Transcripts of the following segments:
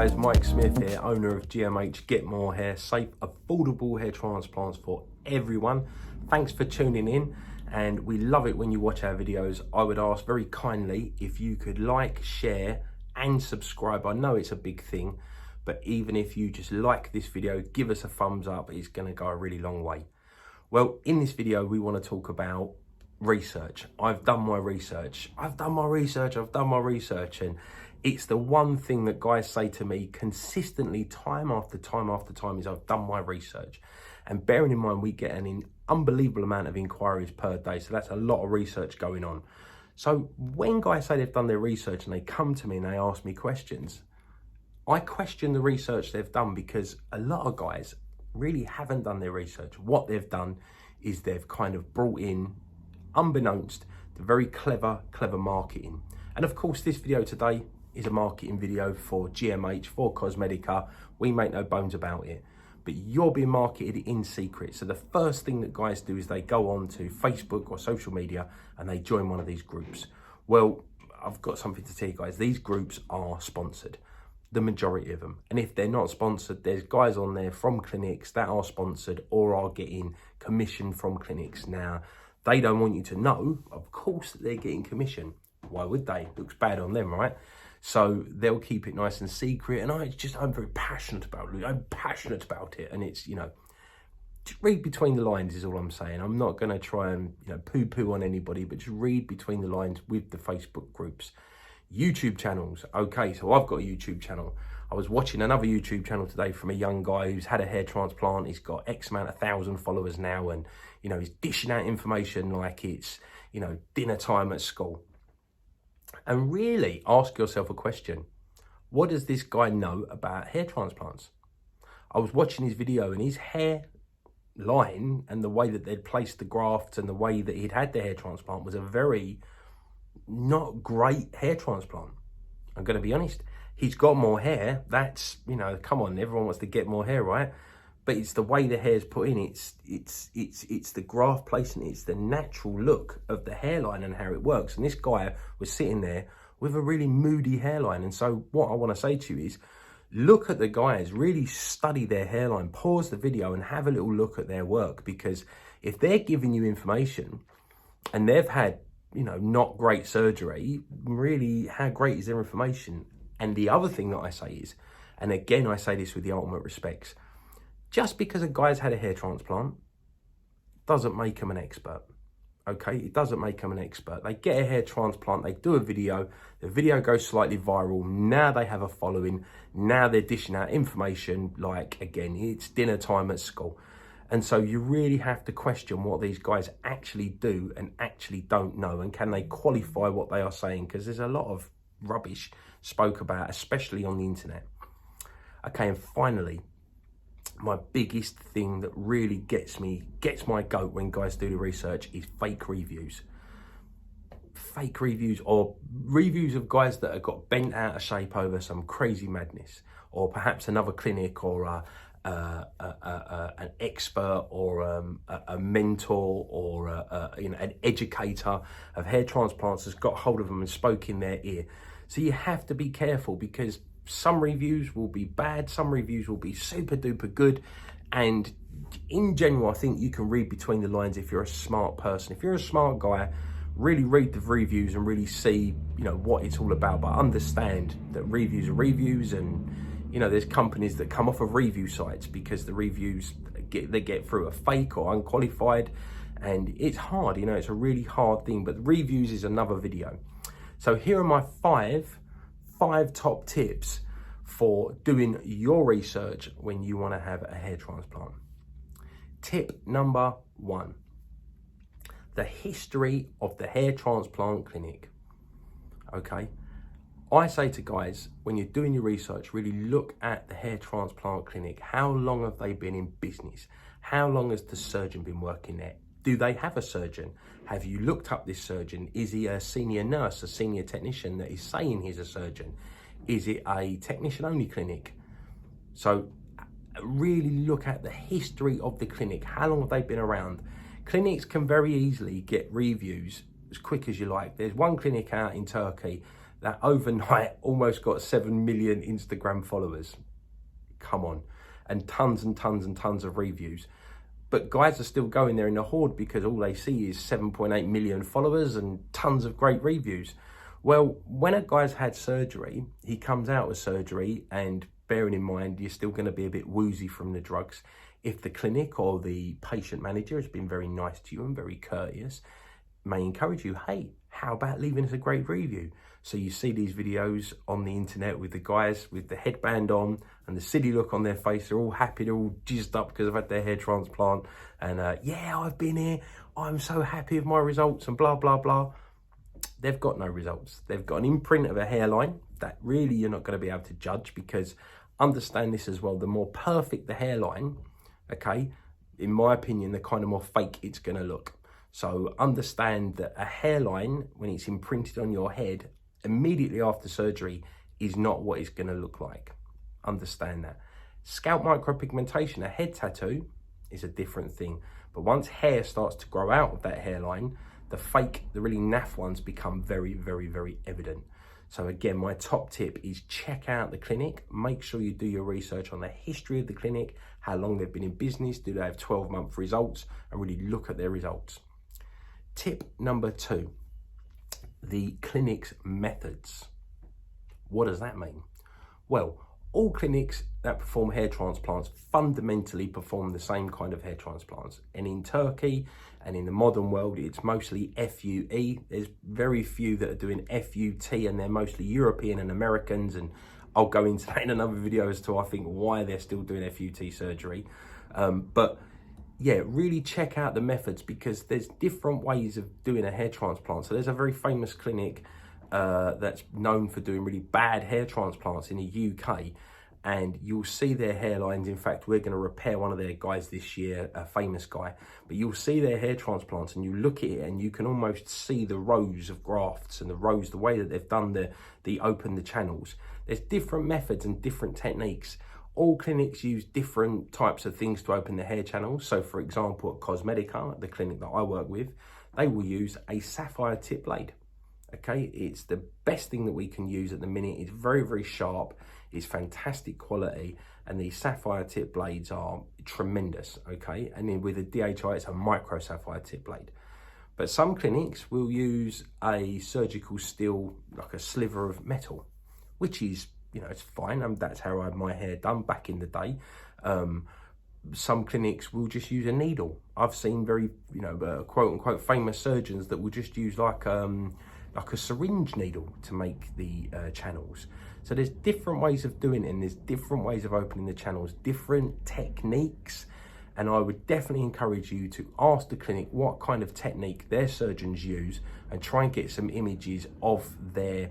guys, Mike Smith here, owner of GMH Get More Hair, safe, affordable hair transplants for everyone. Thanks for tuning in, and we love it when you watch our videos. I would ask very kindly if you could like, share and subscribe. I know it's a big thing, but even if you just like this video, give us a thumbs up, it's going to go a really long way. Well, in this video we want to talk about research. I've done my research, and it's the one thing that guys say to me consistently time after time after time is I've done my research. And bearing in mind we get an unbelievable amount of inquiries per day, so that's a lot of research going on. So when guys say they've done their research and they come to me and they ask me questions, I question the research they've done, because a lot of guys really haven't done their research. What they've done is they've kind of brought in, unbeknownst, the very clever marketing. And of course this video today is a marketing video for GMH, for Cosmetica. We make no bones about it, but you're being marketed in secret. So the first thing that guys do is they go on to Facebook or social media and they join one of these groups. Well, I've got something to tell you guys, these groups are sponsored, the majority of them. And if they're not sponsored, there's guys on there from clinics that are sponsored or are getting commission from clinics. Now, they don't want you to know, of course, that they're getting commission. Why would they? It looks bad on them, right? So they'll keep it nice and secret. And I'm very passionate about it. I'm passionate about it. And it's, you know, just read between the lines is all I'm saying. I'm not going to try and, you know, poo-poo on anybody, but just read between the lines with the Facebook groups. YouTube channels. Okay, so I've got a YouTube channel. I was watching another YouTube channel today from a young guy who's had a hair transplant. He's got X amount of 1,000 followers now, and, you know, he's dishing out information like it's, you know, dinner time at school. And really ask yourself a question. What does this guy know about hair transplants? I was watching his video, and his hair line and the way that they'd placed the grafts and the way that he'd had the hair transplant was a very not great hair transplant. I'm going to be honest. He's got more hair. That's, you know, come on, everyone wants to get more hair, right? But it's the way the hair's put in. It's the graft placement. It's the natural look of the hairline and how it works. And this guy was sitting there with a really moody hairline. And so what I want to say to you is, look at the guys, really study their hairline, pause the video and have a little look at their work. Because if they're giving you information and they've had, you know, not great surgery, really, how great is their information? And the other thing that I say is, and again, I say this with the ultimate respects, just because a guy's had a hair transplant doesn't make him an expert, okay? It doesn't make him an expert. They get a hair transplant, they do a video, the video goes slightly viral, now they have a following, now they're dishing out information like, again, it's dinner time at school. And so you really have to question what these guys actually do and actually don't know, and can they qualify what they are saying, because there's a lot of rubbish spoke about, especially on the internet. Okay, and finally, my biggest thing that really gets my goat when guys do the research is fake reviews. Fake reviews, or reviews of guys that have got bent out of shape over some crazy madness, or perhaps another clinic, or an expert, or a mentor, or you know, an educator of hair transplants has got hold of them and spoke in their ear. So you have to be careful, because some reviews will be bad, some reviews will be super duper good, and in general I think you can read between the lines if you're a smart person. If you're a smart guy, really read the reviews and really see, you know, what it's all about. But understand that reviews are reviews, and, you know, there's companies that come off of review sites because the reviews they get through are fake or unqualified, and it's hard, you know, it's a really hard thing. But reviews is another video. So here are my five top tips for doing your research when you want to have a hair transplant. Tip number 1, the history of the hair transplant clinic. Okay, I say to guys, when you're doing your research, really look at the hair transplant clinic. How long have they been in business? How long has the surgeon been working there? Do they have a surgeon? Have you looked up this surgeon? Is he a senior nurse, a senior technician that is saying he's a surgeon? Is it a technician only clinic? So really look at the history of the clinic. How long have they been around? Clinics can very easily get reviews as quick as you like. There's one clinic out in Turkey that overnight almost got 7 million Instagram followers. Come on. And tons and tons and tons of reviews. But guys are still going there in a horde because all they see is 7.8 million followers and tons of great reviews. Well, when a guy's had surgery, he comes out of surgery, and bearing in mind, you're still going to be a bit woozy from the drugs. If the clinic or the patient manager has been very nice to you and very courteous, may encourage you, hey, how about leaving us a great review? So you see these videos on the internet with the guys with the headband on and the silly look on their face. They're all happy, they're all jizzed up because they've had their hair transplant. And yeah, I've been here, I'm so happy with my results and blah, blah, blah. They've got no results. They've got an imprint of a hairline that really you're not going to be able to judge, because understand this as well, the more perfect the hairline, okay, in my opinion, the kind of more fake it's going to look. So understand that a hairline, when it's imprinted on your head immediately after surgery, is not what it's going to look like. Understand that. Scalp micropigmentation, a head tattoo, is a different thing. But once hair starts to grow out of that hairline, the fake, the really naff ones become very, very, very evident. So again, my top tip is check out the clinic. Make sure you do your research on the history of the clinic, how long they've been in business, do they have 12-month results, and really look at their results. Tip number 2, the clinic's methods. What does that mean? Well, all clinics that perform hair transplants fundamentally perform the same kind of hair transplants. And in Turkey and in the modern world, it's mostly FUE. There's very few that are doing FUT, and they're mostly European and Americans. And I'll go into that in another video as to, I think, why they're still doing FUT surgery. But yeah, really check out the methods, because there's different ways of doing a hair transplant. So there's a very famous clinic that's known for doing really bad hair transplants in the UK, and you'll see their hairlines. In fact, we're going to repair one of their guys this year, a famous guy, but you'll see their hair transplants and you look at it and you can almost see the rows of grafts and the rows, the way that they've done the open the channels. There's different methods and different techniques. All clinics use different types of things to open the hair channels. So for example, at Cosmetica, the clinic that I work with, they will use a sapphire tip blade. Okay, it's the best thing that we can use at the minute. It's very, very sharp. It's fantastic quality. And these sapphire tip blades are tremendous, okay? And then with a DHI, it's a micro sapphire tip blade. But some clinics will use a surgical steel, like a sliver of metal, which is, you know, it's fine. That's how I had my hair done back in the day. Some clinics will just use a needle. I've seen very, you know, quote unquote famous surgeons that will just use like a syringe needle to make the channels. So there's different ways of doing it, and there's different ways of opening the channels, different techniques. And I would definitely encourage you to ask the clinic what kind of technique their surgeons use, and try and get some images of their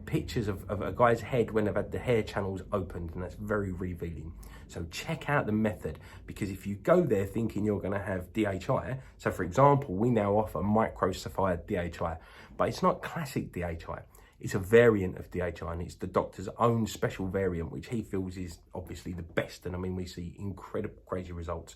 pictures of a guy's head when they've had the hair channels opened, and that's very revealing. So check out the method, because if you go there thinking you're going to have DHI, so for example, we now offer micro sapphire DHI, but it's not classic DHI. It's a variant of DHI, and it's the doctor's own special variant, which he feels is obviously the best. And I mean, we see incredible, crazy results.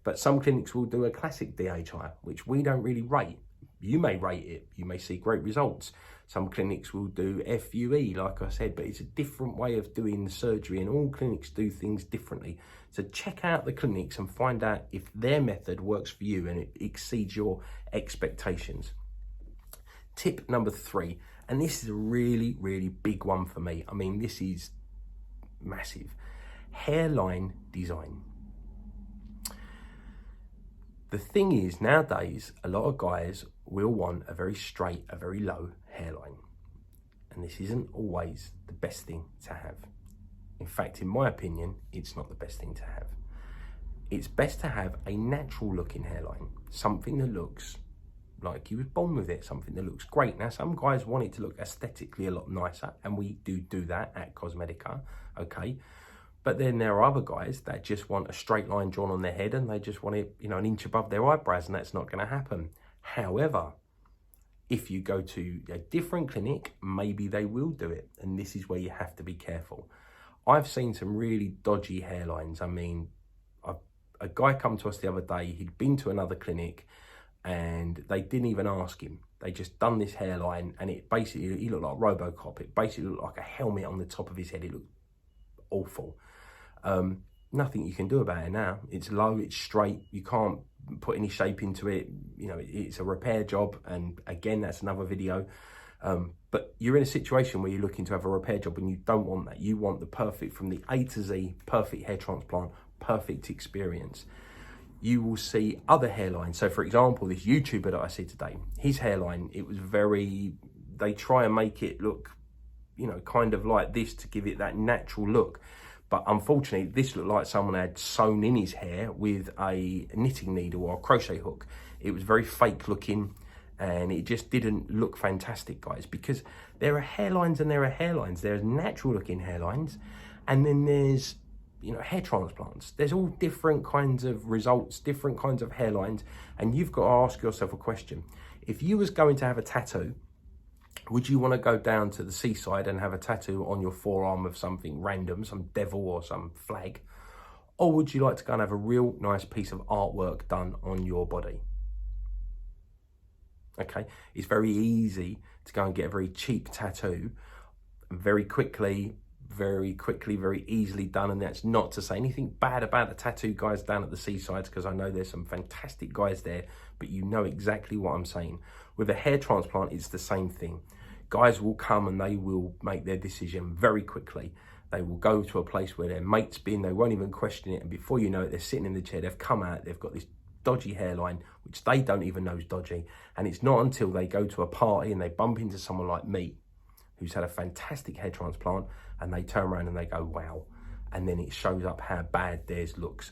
But some clinics will do a classic DHI, which we don't really rate. You may rate it, you may see great results. Some clinics will do FUE, like I said, but it's a different way of doing the surgery, and all clinics do things differently. So check out the clinics and find out if their method works for you and it exceeds your expectations. Tip number 3, and this is a really, really big one for me. I mean, this is massive. Hairline design. The thing is, nowadays, a lot of guys will want a very straight, a very low hairline. And this isn't always the best thing to have. In fact, in my opinion, it's not the best thing to have. It's best to have a natural looking hairline, something that looks like you was born with it, something that looks great. Now, some guys want it to look aesthetically a lot nicer, and we do that at Cosmetica, okay? But then there are other guys that just want a straight line drawn on their head, and they just want it, you know, an inch above their eyebrows, and that's not going to happen. However, if you go to a different clinic, maybe they will do it, and this is where you have to be careful. I've seen some really dodgy hairlines. I mean, a guy come to us the other day, he'd been to another clinic, and they didn't even ask him. They just done this hairline, and it basically, he looked like Robocop. It basically looked like a helmet on the top of his head. It looked awful. Nothing you can do about it now. It's low, it's straight. You can't put any shape into it. You know, it's a repair job. And again, that's another video. But you're in a situation where you're looking to have a repair job and you don't want that. You want the perfect, from the A to Z, perfect hair transplant, perfect experience. You will see other hairlines. So for example, this YouTuber that I see today, his hairline, it was very, they try and make it look, you know, kind of like this to give it that natural look. But unfortunately, this looked like someone had sewn in his hair with a knitting needle or a crochet hook. It was very fake looking, and it just didn't look fantastic, guys, because there are hairlines and there are hairlines. There's natural looking hairlines, and then there's, you know, hair transplants. There's all different kinds of results, different kinds of hairlines, and you've got to ask yourself a question. If you was going to have a tattoo, would you want to go down to the seaside and have a tattoo on your forearm of something random, some devil or some flag? Or would you like to go and have a real nice piece of artwork done on your body? Okay, it's very easy to go and get a very cheap tattoo very quickly, very easily done. And that's not to say anything bad about the tattoo guys down at the seasides, because I know there's some fantastic guys there, but you know exactly what I'm saying. With a hair transplant, it's the same thing. Guys will come and they will make their decision very quickly. They will go to a place where their mate's been, they won't even question it, and before you know it, they're sitting in the chair, they've come out, they've got this dodgy hairline, which they don't even know is dodgy. And it's not until they go to a party and they bump into someone like me, who's had a fantastic hair transplant, and they turn around and they go, wow. And then it shows up how bad theirs looks.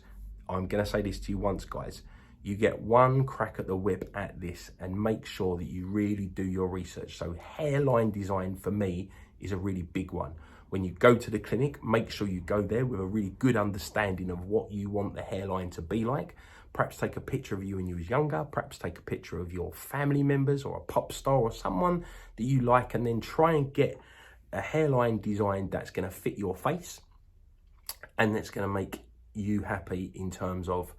I'm gonna say this to you once, guys. You get one crack at the whip at this, and make sure that you really do your research. So hairline design for me is a really big one. When you go to the clinic, make sure you go there with a really good understanding of what you want the hairline to be like. Perhaps take a picture of you when you was younger, perhaps take a picture of your family members or a pop star or someone that you like, and then try and get a hairline design that's gonna fit your face and that's gonna make you happy in terms of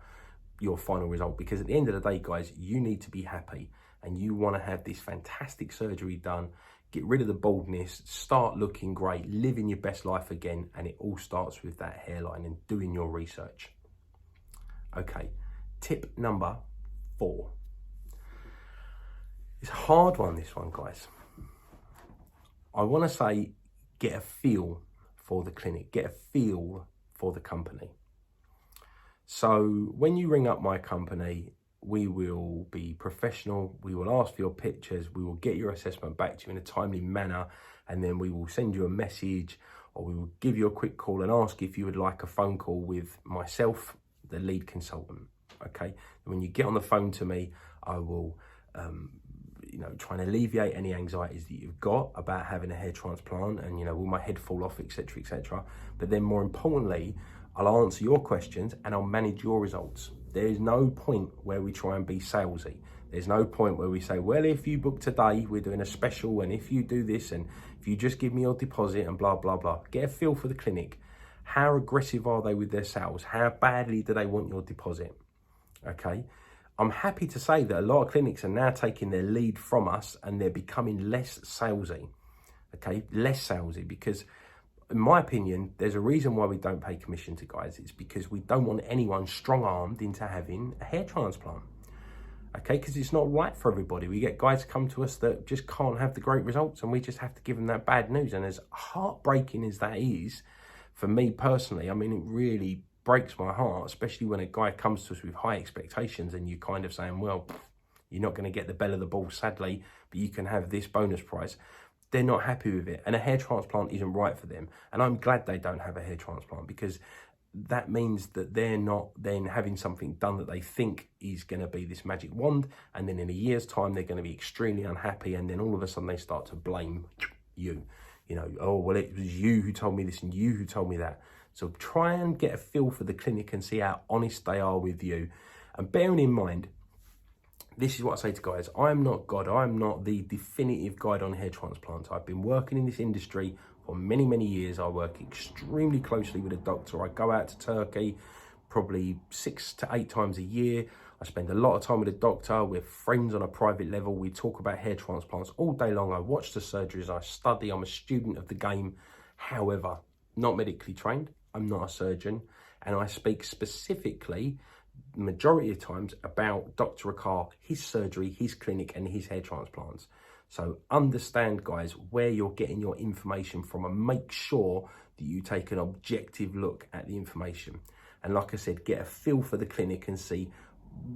your final result. Because at the end of the day, guys, you need to be happy, and you wanna have this fantastic surgery done, get rid of the baldness, start looking great, living your best life again, and it all starts with that hairline and doing your research. Okay. Tip number 4. It's a hard one, this one, guys. I want to say, get a feel for the clinic, get a feel for the company. So when you ring up my company, we will be professional. We will ask for your pictures. We will get your assessment back to you in a timely manner. And then we will send you a message, or we will give you a quick call and ask if you would like a phone call with myself, the lead consultant. Okay, when you get on the phone to me, I will, you know, try and alleviate any anxieties that you've got about having a hair transplant, and, you know, will my head fall off, etc., etc. But then more importantly, I'll answer your questions and I'll manage your results. There is no point where we try and be salesy. There's no point where we say, well, if you book today, we're doing a special, and if you do this, and if you just give me your deposit and blah, blah, blah. Get a feel for the clinic. How aggressive are they with their sales? How badly do they want your deposit? Okay, I'm happy to say that a lot of clinics are now taking their lead from us, and they're becoming less salesy. Okay, less salesy, because in my opinion, there's a reason why we don't pay commission to guys. It's because we don't want anyone strong-armed into having a hair transplant. Okay, because it's not right for everybody. We get guys come to us that just can't have the great results, and we just have to give them that bad news. And as heartbreaking as that is, for me personally, I mean, it really breaks my heart, especially when a guy comes to us with high expectations and you kind of saying, well, you're not going to get the bell of the ball, sadly, but you can have this bonus price. They're not happy with it, and a hair transplant isn't right for them. And I'm glad they don't have a hair transplant, because that means that they're not then having something done that they think is going to be this magic wand, and then in a year's time they're going to be extremely unhappy, and then all of a sudden they start to blame you. You know, oh, well, it was you who told me this and you who told me that. So try and get a feel for the clinic and see how honest they are with you. And bearing in mind, this is what I say to guys, I'm not God, I'm not the definitive guide on hair transplants. I've been working in this industry for many, many years. I work extremely closely with a doctor. I go out to Turkey, probably 6 to 8 times a year. I spend a lot of time with a doctor. We're friends on a private level. We talk about hair transplants all day long. I watch the surgeries. I study. I'm a student of the game. However, not medically trained. I'm not a surgeon. And I speak specifically, majority of times, about Dr. Akar, his surgery, his clinic, and his hair transplants. So understand, guys, where you're getting your information from, and make sure that you take an objective look at the information. And like I said, get a feel for the clinic and see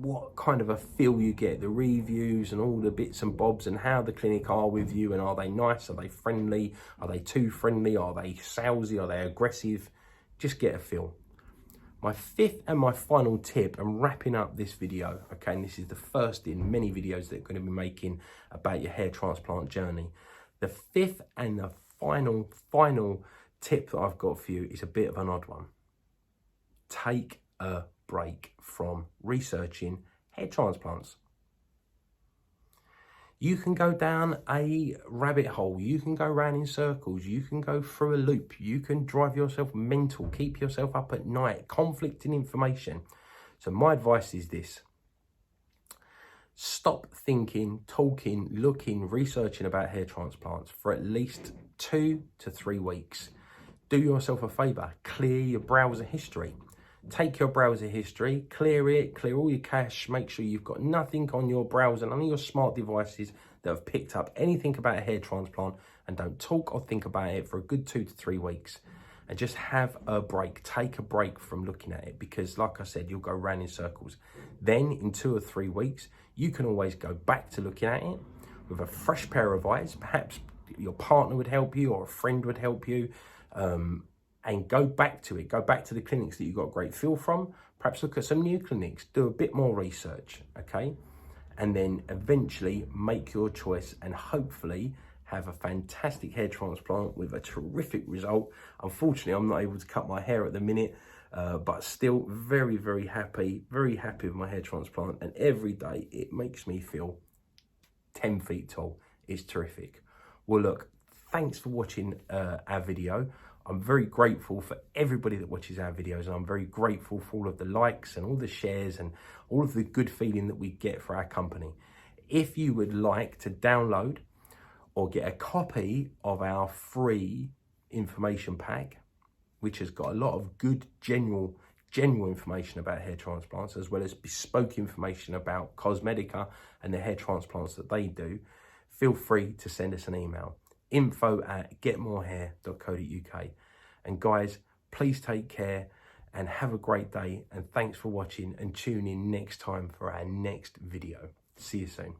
what kind of a feel you get, the reviews and all the bits and bobs, and how the clinic are with you, and are they nice, are they friendly, are they too friendly, are they salesy, are they aggressive? Just get a feel. My fifth and my final tip, and wrapping up this video, okay, and this is the first in many videos that I'm going to be making about your hair transplant journey. The fifth and the final tip that I've got for you is a bit of an odd one. Take a break from researching hair transplants. You can go down a rabbit hole, you can go round in circles, you can go through a loop, you can drive yourself mental, keep yourself up at night, conflicting information. So my advice is this: stop thinking, talking, looking, researching about hair transplants for at least 2 to 3 weeks. Do yourself a favour, clear your browser history. Take your browser history, clear it, clear all your cache, make sure you've got nothing on your browser, none of your smart devices that have picked up anything about a hair transplant, and don't talk or think about it for a good 2 to 3 weeks. And just have a break, take a break from looking at it, because like I said, you'll go round in circles. Then in 2 or 3 weeks, you can always go back to looking at it with a fresh pair of eyes. Perhaps your partner would help you, or a friend would help you. And go back to it, go back to the clinics that you got a great feel from, perhaps look at some new clinics, do a bit more research, okay? And then eventually make your choice, and hopefully have a fantastic hair transplant with a terrific result. Unfortunately, I'm not able to cut my hair at the minute, but still very happy with my hair transplant. And every day it makes me feel 10 feet tall. It's terrific. Well, look, thanks for watching our video. I'm very grateful for everybody that watches our videos, and I'm very grateful for all of the likes and all the shares and all of the good feeling that we get for our company. If you would like to download or get a copy of our free information pack, which has got a lot of good general information about hair transplants, as well as bespoke information about Cosmetica and the hair transplants that they do, feel free to send us an email. info@getmorehair.co.uk. And guys, please take care and have a great day, and thanks for watching, and tune in next time for our next video. See you soon.